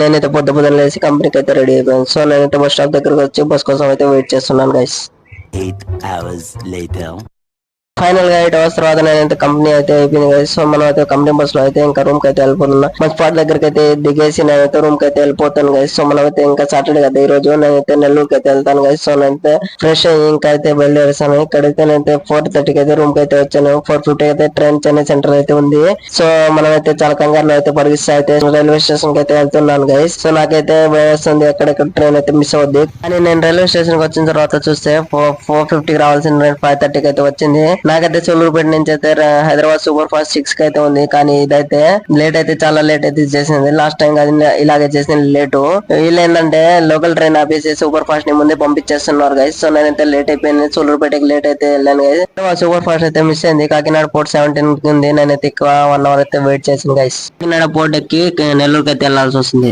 నేనైతే పొద్దున లేసి కంపెనీకి అయితే రెడీ అయిపోయాను. సో నేనైతే బస్ స్టాప్ దగ్గరకు వచ్చి బస్ కోసం అయితే వెయిట్ చేస్తున్నాను గైస్. 8 hours later. ఫైనల్ గా 8 hours తర్వాత నేనైతే కంపెనీ అయితే అయిపోయింది గైస్. సో మనం అయితే కంపెనీ బస్ లో అయితే ఇంకా రూమ్ కి అయితే వెళ్ళిపోతున్నా. మా స్పాట్ దగ్గరికి అయితే దిగేసి నేనైతే రూమ్ కి అయితే వెళ్ళిపోతాను గైస్. సో మనం అయితే ఇంకా సాటర్డే కదా ఈ రోజు, నేనైతే నెల్లూరుకి అయితే వెళ్తాను గైస్. సో నేనైతే ఫ్రెష్ అయ్యి ఇంకా అయితే బయలుదేరేసాను. ఇక్కడైతే నేనైతే 4:30కి అయితే రూమ్ కి అయితే వచ్చాను. 4:50 అయితే ట్రైన్ చెన్నై సెంటర్ అయితే ఉంది. సో మనం అయితే చాలా కంగారులో అయితే పరిగిస్తా అయితే రైల్వే స్టేషన్ కి అయితే వెళ్తున్నాను గైస్. సో నాకైతే భయం వస్తుంది ఎక్కడెక్కడ ట్రైన్ అయితే మిస్ అవుద్ది. కానీ నేను రైల్వే స్టేషన్ కి వచ్చిన తర్వాత చూస్తే 4:50కి రావాల్సిన ట్రైన్ 5:30కి అయితే వచ్చింది. నాకైతే సూలూరుపేట నుంచి అయితే హైదరాబాద్ సూపర్ ఫాస్ట్ 6 కి అయితే ఉంది. కానీ ఇదైతే లేట్ అయితే చాలా లేట్ అయితే చేసింది. లాస్ట్ టైం అది ఇలాగే చేసిన లేటు. వీళ్ళు ఏంటంటే లోకల్ ట్రైన్ ఆపేసి సూపర్ ఫాస్ట్ ని ముందే పంపించేస్తున్నారు గైస్. సో నేనైతే లేట్ అయిపోయింది. సూలూరుపేటకి లేట్ అయితే వెళ్ళాను గైస్. సూపర్ ఫాస్ట్ అయితే మిస్ అయింది. కాకినాడ పోర్ట్ 17 ఉంది. నేనైతే ఎక్కువ 1 hour అయితే వెయిట్ చేసాను గైస్. కాకినాడ పోర్ట్ ఎక్కి నెల్లూరుకి అయితే వెళ్లాల్సి వస్తుంది.